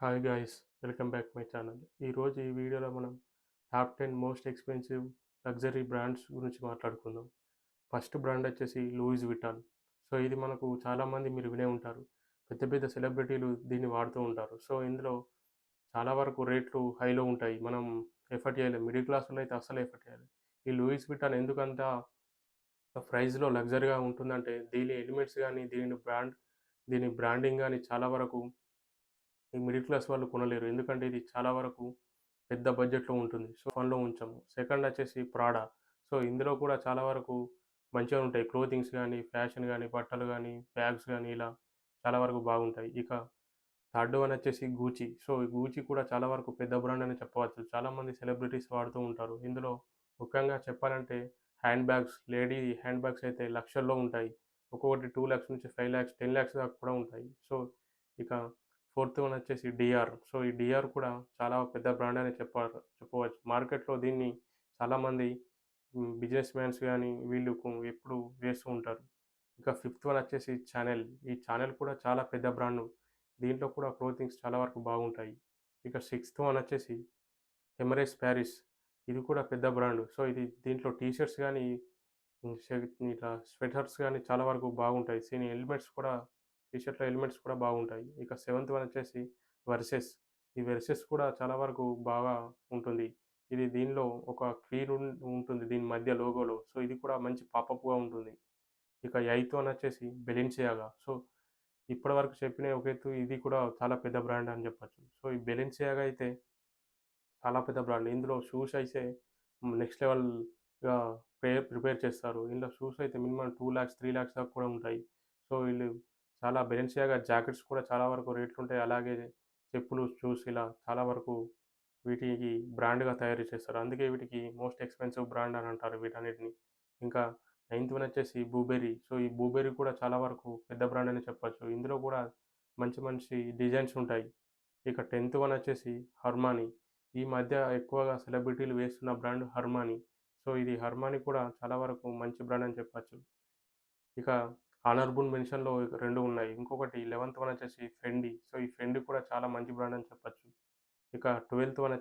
Hi guys, welcome back my channel. ఈరోజు ఈ వీడియోలో మనం top 10 most expensive luxury brands గురించి మాట్లాడుకుందాం. ఫస్ట్ బ్రాండ్ వచ్చేసి లూయిస్ విటాన్. సో ఇది మనకు చాలామంది మీరు వినే ఉంటారు. పెద్ద పెద్ద సెలబ్రిటీలు దీన్ని వాడుతూ ఉంటారు. సో ఇందులో చాలా వరకు రేట్లు హైలో ఉంటాయి. మనం ఎఫర్ట్ చేయలేం. మిడిల్ క్లాస్ వాళ్ళు అయితే అస్సలు ఎఫర్ట్ చేయలేం. ఈ లూయిస్ విటాన్ ఎందుకంత ప్రైస్‌లో లగ్జరీగా ఉంటుందంటే దీని ఎలిమెంట్స్ గానీ, దీని బ్రాండింగ్ గానీ చాలా వరకు ఈ మిడిల్ క్లాస్ వాళ్ళు కొనలేరు. ఎందుకంటే ఇది చాలా వరకు పెద్ద బడ్జెట్‌లో ఉంటుంది. సో, ఫన్‌లో ఉంచాము. సెకండ్ వచ్చేసి ప్రాడా. సో, ఇందులో కూడా చాలా వరకు మంచిగా ఉంటాయి. క్లోతింగ్స్ గానీ, ఫ్యాషన్ గానీ, బట్టలు గానీ, బ్యాగ్స్ గానీ ఇలా చాలా వరకు బాగుంటాయి. ఇక థర్డ్ వన్ వచ్చేసి గూచి. సో, ఈ గూచి కూడా చాలా వరకు పెద్ద బ్రాండ్ అని చెప్పవచ్చు. చాలామంది సెలబ్రిటీస్ వాడుతూ ఉంటారు. ఇందులో ముఖ్యంగా చెప్పాలంటే hand bags, lady hand bags అయితే లక్షల్లో ఉంటాయి. ఒక్కొక్కటి 2,00,000 నుంచి 5,00,000, 10,00,000 దాకా కూడా ఉంటాయి. సో, ఇక ఫోర్త్ వన్ వచ్చేసి డీఆర్. సో, ఈ డీఆర్ కూడా చాలా పెద్ద బ్రాండ్ అని చెప్పవచ్చు. మార్కెట్‌లో దీన్ని చాలామంది బిజినెస్ మ్యాన్స్ గానీ వీళ్ళు ఎప్పుడు వేస్తూ ఉంటారు. ఇంకా ఫిఫ్త్ వన్ వచ్చేసి చానెల్. ఈ చానెల్ కూడా చాలా పెద్ద బ్రాండు. దీంట్లో కూడా క్లోతింగ్స్ చాలా వరకు బాగుంటాయి. ఇక సిక్స్త్ వన్ వచ్చేసి ఎమరేస్ ప్యారిస్. ఇది కూడా పెద్ద బ్రాండు. సో, దీంట్లో టీ షర్ట్స్ గానీ, హ్మ్, షె ఇట్లా స్వెటర్స్ గానీ చాలా వరకు బాగుంటాయి. ఎలిమెంట్స్ కూడా టీ షర్ట్‌లో ఎలిమెంట్స్ కూడా బాగుంటాయి. ఇక సెవెంత్ వన్ వచ్చేసి వర్సెస్. ఈ వెర్సెస్ కూడా చాలా వరకు బాగా ఉంటుంది. దీనిలో ఒక క్వీన్ ఉంటుంది దీని మధ్య లోగోలో. సో, ఇది కూడా మంచి పాపప్‌గా ఉంటుంది. ఇక ఎయిత్ వన్ వచ్చేసి బెలెన్సియాగా. సో, ఇప్పటివరకు చెప్పినయి ఒక ఎత్తు, ఇది కూడా చాలా పెద్ద బ్రాండ్ అని చెప్పొచ్చు. సో, ఈ బెలెన్సియాగా అయితే చాలా పెద్ద బ్రాండ్. ఇందులో షూస్ అయితే నెక్స్ట్ లెవెల్‌గా ప్రిపేర్ చేస్తారు. ఇందులో షూస్ అయితే మినిమమ్ 2,00,000, 3,00,000 దాకా కూడా ఉంటాయి. సో, వీళ్ళు చాలా బెలెన్సియాగా జాకెట్స్ కూడా చాలా వరకు రేట్లుంటాయి. అలాగే చెప్పులు, షూస్ ఇలా చాలా వరకు వీటికి బ్రాండ్‌గా తయారు చేస్తారు. అందుకే వీటికి మోస్ట్ ఎక్స్‌పెన్సివ్ బ్రాండ్ అని అంటారు వీటన్నిటిని. ఇంకా నైన్త్ వన్ వచ్చేసి బూబెరీ. సో, ఈ బూబెరీ కూడా చాలా వరకు పెద్ద బ్రాండ్ అని చెప్పొచ్చు. ఇందులో కూడా మంచి మంచి డిజైన్స్ ఉంటాయి. ఇక 10థ్ వన్ వచ్చేసి హర్మానీ. ఈ మధ్య ఎక్కువగా సెలబ్రిటీలు వేస్తున్న బ్రాండ్ హర్మానీ. సో, ఇది హర్మానీ కూడా చాలా వరకు మంచి బ్రాండ్ అని చెప్పొచ్చు. ఇక హానరబుల్ మెన్షన్‌లో 2 ఉన్నాయి. ఇంకొకటి 11థ్ వన్ వచ్చేసి ఫెండి. సో, ఈ ఫెండి కూడా చాలా మంచి బ్రాండ్ అని చెప్పొచ్చు. ఇక 12థ్ వన్